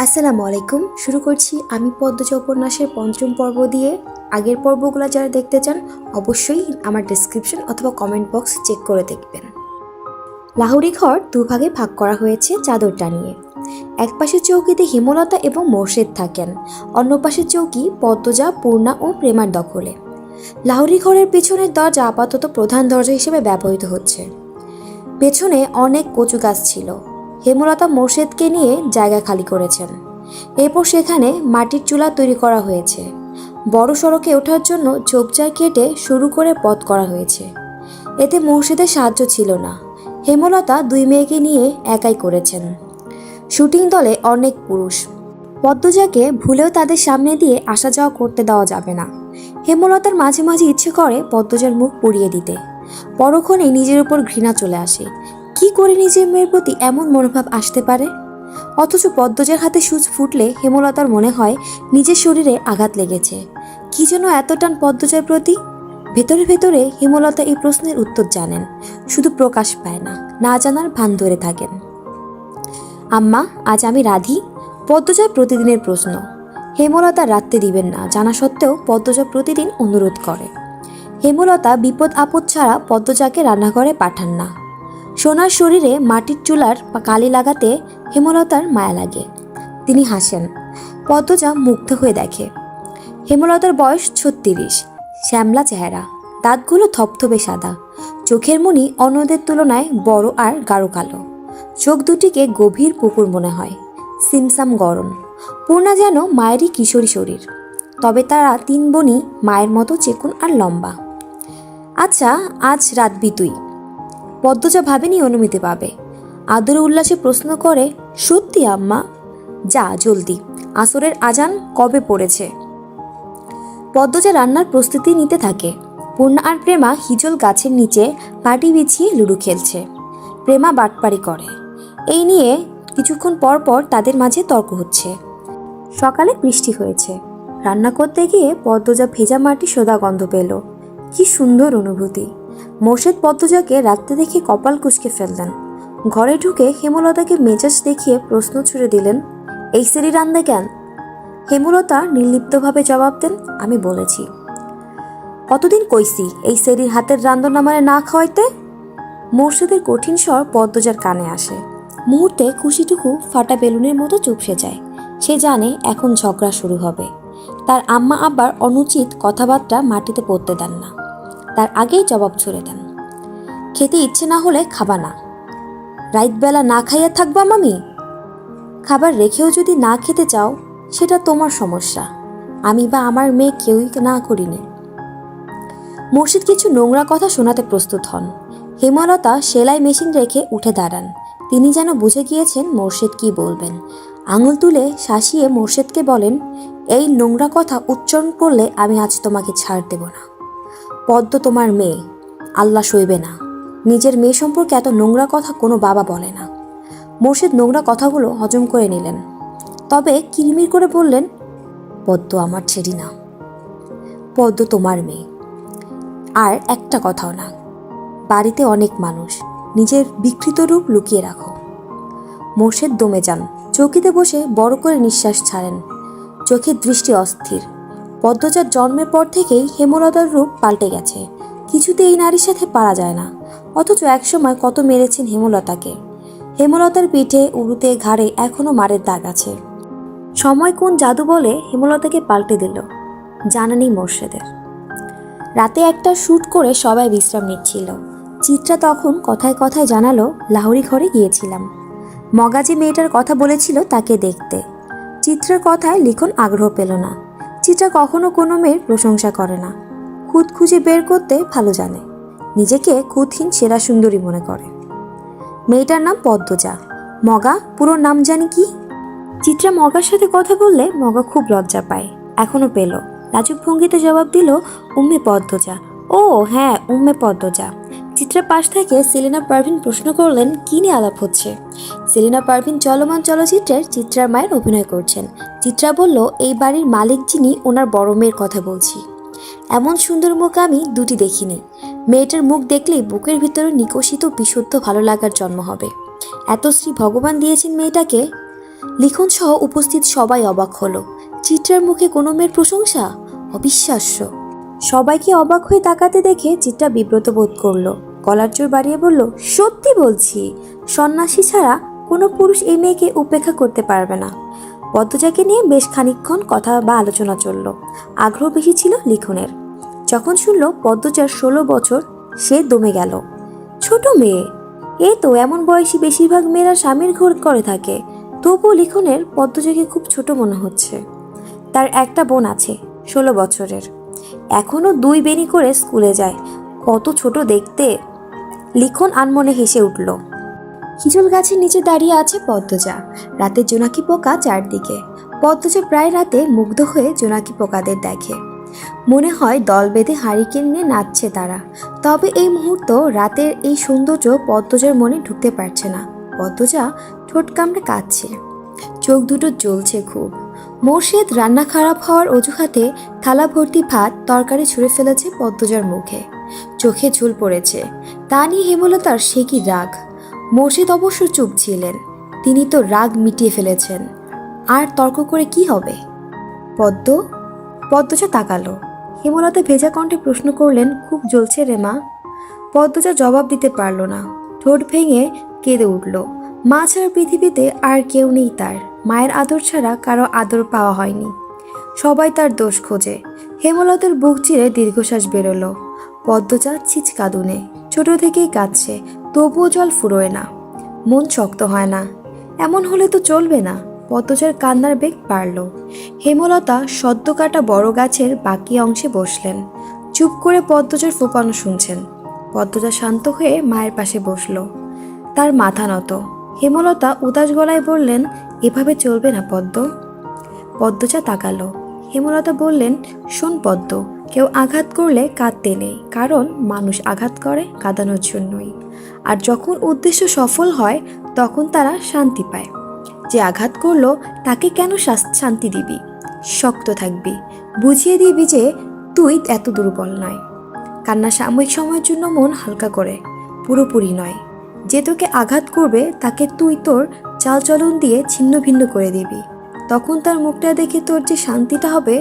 আসসালামু আলাইকুম। শুরু করছি আমি পদ্মজা উপন্যাসের পঞ্চম পর্ব দিয়ে। আগের পর্বগুলো যারা দেখতে চান অবশ্যই আমার ডেসক্রিপশন অথবা কমেন্ট বক্স চেক করে দেখবেন। লাহোরি ঘর দুভাগে ভাগ করা হয়েছে চাদর টানিয়ে। এক পাশের চৌকিতে হেমলতা এবং মোর্শেদ থাকেন, অন্য পাশের চৌকি পদ্মজা, পূর্ণা ও প্রেমার দখলে। লাহোরি ঘরের পেছনের দরজা আপাতত প্রধান দরজা হিসেবে ব্যবহৃত হচ্ছে। পেছনে অনেক কচু গাছ ছিল। হেমলতা মোর্শেদকে নিয়ে জায়গা খালি করেছেন। এরপর সেখানে মাটির চুলা তৈরি করা হয়েছে। বড় সড়কে ওঠার জন্য ঝোপঝাড় কেটে শুরু করে পথ করা হয়েছে। এতে মোর্শেদের সাহায্য ছিল না। হেমলতা দুই মেয়েকে নিয়ে একাই করেছেন। শুটিং দলে অনেক পুরুষ। পদ্মজাকে ভুলেও তাদের সামনে দিয়ে আসা যাওয়া করতে দেওয়া যাবে না। হেমলতার মাঝে মাঝে ইচ্ছে করে পদ্মজার মুখ পুড়িয়ে দিতে। পরক্ষণেই নিজের উপর ঘৃণা চলে আসে। কি করে নিজের মেয়ের প্রতি এমন মনোভাব আসতে পারে? অথচ পদ্মজার হাতে সূচ ফুটলে হেমলতার মনে হয় নিজের শরীরে আঘাত লেগেছে। কি যেন এত টান পদ্মজার প্রতি? ভেতরে ভেতরে হেমলতা এই প্রশ্নের উত্তর জানেন, শুধু প্রকাশ পায় না, না জানার ভান ধরে থাকেন। আম্মা, আজ আমি রাধি? পদ্মজার প্রতিদিনের প্রশ্ন। হেমলতা রাখতে দিবেন না জানা সত্ত্বেও পদ্মজা প্রতিদিন অনুরোধ করে। হেমলতা বিপদ আপদ ছাড়া পদ্মজাকে রান্নাঘরে পাঠান না। সোনার শরীরে মাটির চুলার কালি লাগাতে হেমলতার মায়া লাগে। তিনি হাসেন। পদ্মজা মুগ্ধ হয়ে দেখে। হেমলতার বয়স 36, শ্যামলা চেহারা, দাঁতগুলো থপথপে সাদা, চোখের মণি অন্যদের তুলনায় বড় আর গাঢ় কালো। চোখ দুটিকে গভীর পুকুর মনে হয়, সিমসাম গরম। পূর্ণা যেন মায়েরই কিশোরী শরীর, তবে তারা তিন বোনই মায়ের মতো চিকন আর লম্বা। আচ্ছা, আজ রাতবি তুই? পদ্মজা ভাবেনি অনুমতি পাবে। আদরে উল্লাসে প্রশ্ন করে, সত্যি আম্মা? যা জলদি, আসরের আজান কবে পড়েছে? পদ্মজা রান্নার প্রস্তুতি নিতে থাকে। পূর্ণা আর প্রেমা হিজল গাছের নিচে পাটি বিছিয়ে লুডো খেলছে। প্রেমা বাটপাড়ি করে। এই নিয়ে কিছুক্ষণ পর পর তাদের মাঝে তর্ক হচ্ছে। সকালে বৃষ্টি হয়েছে। রান্না করতে গিয়ে পদ্মজা ভেজা মাটি সোদা গন্ধ পেল। কি সুন্দর অনুভূতি! মোর্শেদ পদ্মজাকে রাখতে দেখে কপাল কুঁচকে ফেললেন। ঘরে ঢুকে হেমলতাকে মেজাজ দেখিয়ে প্রশ্ন ছুড়ে দিলেন, এই সেরি রান্দে কেন? হেমলতা নির্লিপ্তভাবে জবাব দেন, আমি বলেছি। কতদিন কইছি এই সেরির হাতের রান্ধনা মানে না খাওয়াইতে? মোর্শেদের কঠিন স্বর পদ্মজার কানে আসে। মুহূর্তে খুশিটুকু ফাটা বেলুনের মতো চুপসে যায়। সে জানে এখন ঝগড়া শুরু হবে। তার আম্মা আবার অনুচিত কথাবার্তা মাটিতে পড়তে দেন না। তার আগেই জবাব ছুড়ে দেন, খেতে ইচ্ছে না হলে খাবা না। রাতবেলা না খাইয়া থাকবা মামি? খাবার রেখেও যদি না খেতে চাও সেটা তোমার সমস্যা। আমি বা আমার মেয়ে কেউই না করিনি। মোর্শেদ কিছু নোংরা কথা শোনাতে প্রস্তুত হন। হেমলতা সেলাই মেশিন রেখে উঠে দাঁড়ান। তিনি যেন বুঝে গিয়েছেন মোর্শেদ কি বলবেন। আঙুল তুলে শাসিয়ে মোর্শেদকে বলেন, এই নোংরা কথা উচ্চারণ করলে আমি আজ তোমাকে ছাড় দেব না। পদ্ম তোমার মেয়ে, আল্লাহ সইবে না। নিজের মেয়ে সম্পর্কে এত নোংরা কথা কোনো বাবা বলে না। মোর্শেদ নোংরা কথাগুলো হজম করে নিলেন, তবে কিরমির করে বললেন, পদ্ম আমার ছেড়ি না। পদ্ম তোমার মেয়ে। আর একটা কথাও না। বাড়িতে অনেক মানুষ, নিজের বিকৃত রূপ লুকিয়ে রাখো। মোর্শেদ দমে যান। চৌকিতে বসে বড় করে নিঃশ্বাস ছাড়েন। চোখের দৃষ্টি অস্থির। পদ্মজার জন্মের পর থেকেই হেমলতার রূপ পাল্টে গেছে। কিছুতে এই নারীর সাথে পারা যায় না। অথচ একসময় কত মেরেছেন হেমলতাকে। হেমলতার পিঠে, উরুতে, ঘাড়ে এখনো মারের দাগ আছে। সময় কোন জাদু বলে হেমলতাকে পাল্টে দিল, জানা নেই মোর্শেদের। রাতে একটা শ্যুট করে সবাই বিশ্রাম নিচ্ছিল। চিত্রা তখন কথায় কথায় জানালো, লাহোরি ঘরে গিয়েছিলাম। মগা যে মেয়েটার কথা বলেছিল তাকে দেখতে। চিত্রার কথায় লিখন আগ্রহ পেল না। চিত্রা কখনো কোনো মেয়ের প্রশংসা করে না। খুঁত খুঁজে বের করতে ভালো জানে। নিজেকে খুঁতহীন সেরা সুন্দরী মনে করে। মেয়েটার নাম পদ্মজা। মগা পুরো নাম জানি কি? চিত্রা মগার সাথে কথা বললে মগা খুব লজ্জা পায়, এখনো পেল। লাজুক ভঙ্গিতে জবাব দিল, উম্মে পদ্মজা। ও হ্যাঁ, উম্মে পদ্মজা। চিত্রা পাশ থেকে সেলিনা পারভিন প্রশ্ন করলেন, কি নিয়ে আলাপ হচ্ছে? সেলিনা পারভিন চলমান চলচ্চিত্রের চিত্রার মায়ের অভিনয় করছেন। চিত্রা বলল, এই বাড়ির মালিক যিনি ওনার বড় মেয়ের কথা বলছি। এমন সুন্দর মুখ আমি দুটি দেখিনি। মেয়েটার মুখ দেখলেই বুকের ভিতরে নিকষিত বিশুদ্ধ ভালো লাগার জন্ম হবে। এত শ্রী ভগবান দিয়েছেন মেয়েটাকে। লিখন সহ উপস্থিত সবাই অবাক হলো। চিত্রার মুখে কোনো মেয়ের প্রশংসা, অবিশ্বাস্য। সবাইকে অবাক হয়ে তাকাতে দেখে চিত্রা বিব্রত বোধ করলো। গলার জোর বাড়িয়ে বলল, সত্যি বলছি, সন্ন্যাসী ছাড়া কোনো পুরুষ এই মেয়েকে উপেক্ষা করতে পারবে না। পদ্মজাকে নিয়ে বেশ খানিকক্ষণ কথা বা আলোচনা চলল। আগ্রহ বেশি ছিল লিখনের। যখন শুনল পদ্মজার 16 বছর, সে দমে গেল। ছোট মেয়ে, এই তো এমন বয়সী বেশিরভাগ মেয়েরা স্বামীর ঘর করে থাকে, তবুও লিখনের পদ্মজাকে খুব ছোট মনে হচ্ছে। তার একটা বোন আছে 16 বছরের, এখনো 2 বেনি করে স্কুলে যায়, কত ছোট দেখতে। লিখন আনমনে হেসে উঠল। হিজল গাছের নিচে দাঁড়িয়ে আছে পদ্মজা। রাতে জোনাকি পোকা চারদিকে। পদ্মজা প্রায় রাতে মুগ্ধ হয়ে জোনাকি পোকাদের দেখে। মনে হয় দল বেঁধে হারিকেন নিয়ে নাচছে তারা। তবে এই মুহূর্ত, রাতের এই সৌন্দর্য পদ্মজার মনে ঢুকতে পারছে না। পদ্মজা ঠোঁট কামড়ে কাঁদছে, চোখ দুটো জ্বলছে খুব। মোর্শেদ রান্না খারাপ হওয়ার অজুহাতে থালা ভর্তি ভাত তরকারি ছুঁড়ে ফেলেছে পদ্মজার মুখে। চোখে ঝুল পড়েছে। তা নিয়ে হেমলতার সে কি রাগ। মোর্শেদ অবশ্য চুপ ছিলেন। তিনি তো রাগ মিটিয়ে ফেলেছেন, আর তর্ক করে কি হবে। পদ্মজা তাকালো। হেমলতা ভেজা কণ্ঠে প্রশ্ন করলেন, খুব জ্বলছে রে মা? পদ্মজা জবাব দিতে পারল না, ঠোঁট ভেঙে কেঁদে উঠল। মা ছাড়া পৃথিবীতে আর কেউ নেই তার। মায়ের আদর ছাড়া কারো আদর পাওয়া হয়নি। সবাই তার দোষ খোঁজে। হেমলতার বুক চিরে দীর্ঘশ্বাস বেরোলো। পদ্মজা ছিচকাঁদুনে, ছোট থেকেই কাঁদছে, তবুও জল ফুরোয় না, মন শক্ত হয় না। এমন হলে তো চলবে না। পদ্মজার কান্নার বেগ বাড়ল। হেমলতা সদ্য কাটা বড় গাছের বাকি অংশে বসলেন। চুপ করে পদ্মজার ফোঁপানো শুনছেন। পদ্মজা শান্ত হয়ে মায়ের পাশে বসল। তার মাথা নত। হেমলতা উদাস গলায় বললেন, এভাবে চলবে না পদ্ম। পদ্মজা তাকালো। হেমলতা বললেন, শোন পদ্ম, কেউ আঘাত করলে কাঁদতে নেই, কারণ মানুষ আঘাত করে কাঁদানোর জন্যই। আর যখন উদ্দেশ্য সফল হয় তখন তারা শান্তি পায়। যে আঘাত করলো তাকে কেন শান্তি দিবি? শক্ত থাকবি, বুঝিয়ে দিবি যে তুই এত দুর্বল নয়। কান্না সাময়িক সময়ের জন্য মন হালকা করে, পুরোপুরি নয়। যে তোকে আঘাত করবে তাকে তুই তোর চালচলন দিয়ে ছিন্ন ভিন্ন করে দিবি। তখন তার মুখটা দেখে তোর যে শান্তিটা হবে,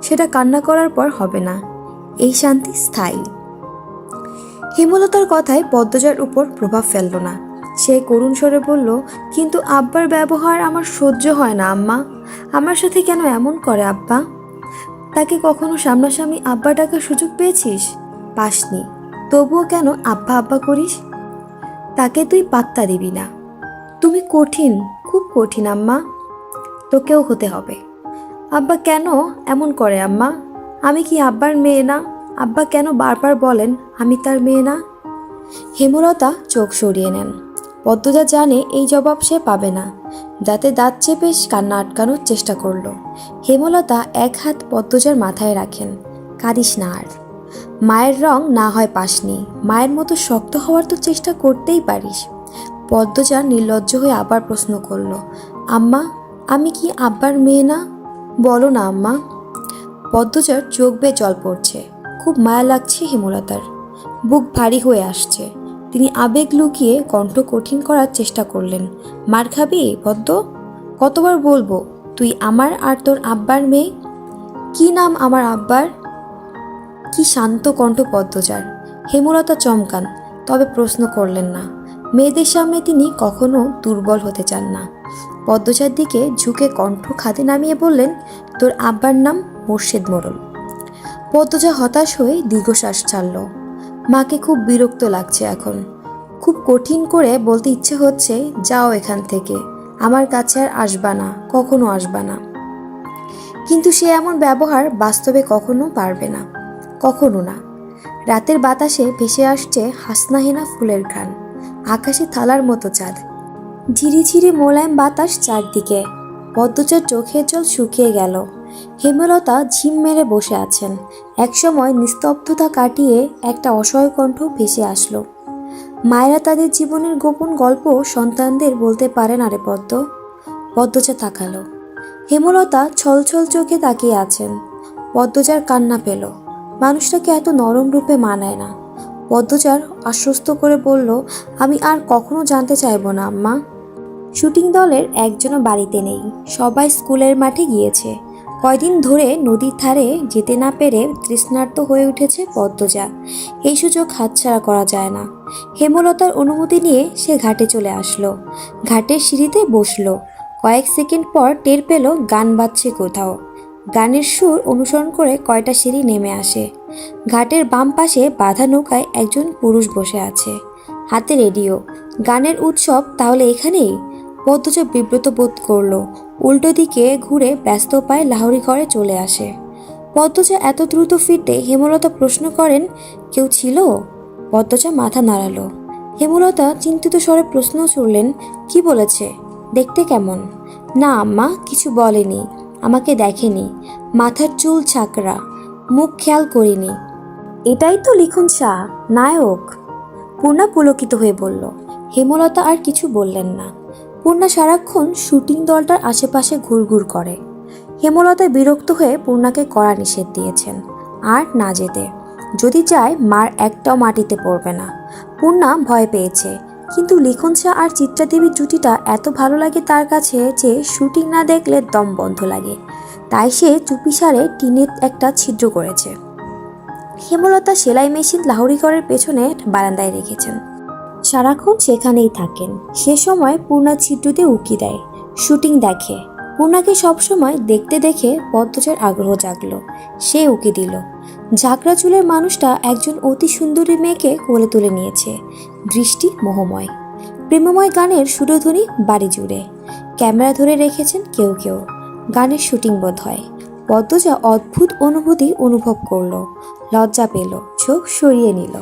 সেটা কান্না করার পর হবে না। এই শান্তি স্থায়ী। হেমলতার কথায় পদ্মজার উপর প্রভাব ফেলল না। সে করুণ স্বরে বলল, কিন্তু আব্বার ব্যবহার আমার সহ্য হয় না আম্মা। আমার সাথে কেন এমন করে আব্বা? তাকে কখনো সামনাসামনি আব্বা ডাকার সুযোগ পেয়েছিস? পাসনি। তবুও কেন আব্বা আব্বা করিস? তাকে তুই পাত্তা দিবি না। তুমি কঠিন, খুব কঠিন আম্মা। তোকেও হতে হবে। আব্বা কেন এমন করে আম্মা? আমি কি আব্বার মেয়ে না? আব্বা কেন বারবার বলেন আমি তার মেয়ে না? হেমলতা চোখ সরিয়ে নেন। পদ্মজা জানে এই জবাব সে পাবে না। দাঁতে দাঁত চেপে কান্না আটকানোর চেষ্টা করল। হেমলতা এক হাত পদ্মজার মাথায় রাখেন। কাঁদিস না আর। মায়ের রং না হয় পাসনি, মায়ের মতো শক্ত হওয়ার তো চেষ্টা করতেই পারিস। পদ্মজা নির্লজ্জ হয়ে আবার প্রশ্ন করল, আম্মা, আমি কি আব্বার মেয়ে না? বলো না আম্মা। পদ্মজার চোখ বেয়ে জল পড়ছে। খুব মায়া লাগছে হেমলতার। বুক ভারী হয়ে আসছে। তিনি আবেগ লুকিয়ে কণ্ঠ কঠিন করার চেষ্টা করলেন। মার খাবি পদ্ম? কতবার বলবো তুই আমার আর তোর আব্বার মেয়ে? কি নাম আমার আব্বার? কি শান্ত কণ্ঠ পদ্মজার। হেমলতা চমকান, তবে প্রশ্ন করলেন না। মেয়েদের সামনে তিনি কখনো দুর্বল হতে চান না। পদ্মজার দিকে ঝুঁকে কণ্ঠ খাদে নামিয়ে বললেন, তোর আব্বার নাম মোর্শেদ মোড়ল। পদ্মজা হতাশ হয়ে দীর্ঘশ্বাস ছাড়ল। মাকে খুব বিরক্ত লাগছে এখন। খুব কঠিন করে বলতে ইচ্ছে হচ্ছে, যাও এখান থেকে, আমার কাছে আর আসবা না, কখনো আসবা না। কিন্তু সে এমন ব্যবহার বাস্তবে কখনো পারবে না, কখনো না। রাতের বাতাসে ভেসে আসছে হাসনাহেনা ফুলের ঘ্রাণ। আকাশে থালার মতো চাঁদ, ঝিরিঝিরি মোলায়েম বাতাস চারদিকে। পদ্মজার চোখের জল শুকিয়ে গেল। হেমলতা ঝিম মেরে বসে আছেন। একসময় নিস্তব্ধতা কাটিয়ে একটা অসহায় কণ্ঠ ভেসে আসলো। মায়েরা তাদের জীবনের গোপন গল্প সন্তানদের বলতে পারে না রে পদ্ম। পদ্মজা তাকালো। হেমলতা ছলছল চোখে তাকিয়ে আছেন। পদ্মজার কান্না পেল। মানুষটাকে এত নরম রূপে মানায় না। পদ্মজার আশ্বস্ত করে বলল, আমি আর কখনো জানতে চাইব না আম্মা। শুটিং দলের একজনও বাড়িতে নেই, সবাই স্কুলের মাঠে গিয়েছে। কয়দিন ধরে নদীর ধারে যেতে না পেরে তৃষ্ণার্ত হয়ে উঠেছে পদ্মজা। এই সুযোগ হাতছাড়া করা যায় না। হেমলতার অনুমতি নিয়ে সে ঘাটে চলে আসলো। ঘাটের সিঁড়িতে বসলো। কয়েক সেকেন্ড পর টের পেল গান বাজছে কোথাও। গানের সুর অনুসরণ করে কয়টা সিঁড়ি নেমে আসে। ঘাটের বাম পাশে বাঁধা নৌকায় একজন পুরুষ বসে আছে, হাতে রেডিও। গানের উৎসব তাহলে এখানেই? পদ্মজা বিব্রত বোধ করলো। উল্টো দিকে ঘুরে ব্যস্ত পায়ে লাহোরি ঘরে চলে আসে। পদ্মজা এত দ্রুত ফিরতে হেমলতা প্রশ্ন করেন, কেউ ছিল? পদ্মজা মাথা নাড়ালো। হেমলতা চিন্তিত স্বরে প্রশ্ন ছুড়লেন, কি বলেছে? দেখতে কেমন? না আম্মা, কিছু বলেনি। আমাকে দেখেনি। মাথার চুল ছাকড়া, মুখ খেয়াল করিনি। এটাই তো লিখন শাহ, নায়ক। পূর্ণা পুলকিত হয়ে বলল। হেমলতা আর কিছু বললেন না। পূর্ণা সারাক্ষণ শুটিং দলটার আশেপাশে ঘুরঘুর করে। হেমলতা বিরক্ত হয়ে পূর্ণাকে কড়া নিষেধ দিয়েছেন আর না যেতে। যদি যায় মার একটাও মাটিতে পড়বে না। পূর্ণা ভয় পেয়েছে, কিন্তু লিখন শাহ আর চিত্রা দেবীর জুটিটা এত ভালো লাগে তার কাছে যে শুটিং না দেখলে দম বন্ধ লাগে। তাই সে চুপিসারে টিনের একটা ছিদ্র করেছে। হেমলতা সেলাই মেশিন লাহোরি ঘরের পেছনে বারান্দায় রেখেছেন। সারাক্ষণ সেখানেই থাকেন। সে সময় পূর্ণা ছিদ্র দিয়ে উকি দেয়, শুটিং দেখে। পূর্ণাকে সবসময় দেখতে দেখে পদ্মজার আগ্রহ জাগলো। সে উকি দিল। ঝাঁকড়া চুলের মানুষটা একজন অতি সুন্দরী মেয়েকে কোলে তুলে নিয়েছে। দৃষ্টি মোহময়। প্রেমময় গানের সুরধ্বনি বাড়ি জুড়ে। ক্যামেরা ধরে রেখেছেন কেউ কেউ। গানের শুটিং বোধ হয়। পদ্মজা অদ্ভুত অনুভূতি অনুভব করলো। লজ্জা পেল, চোখ সরিয়ে নিল।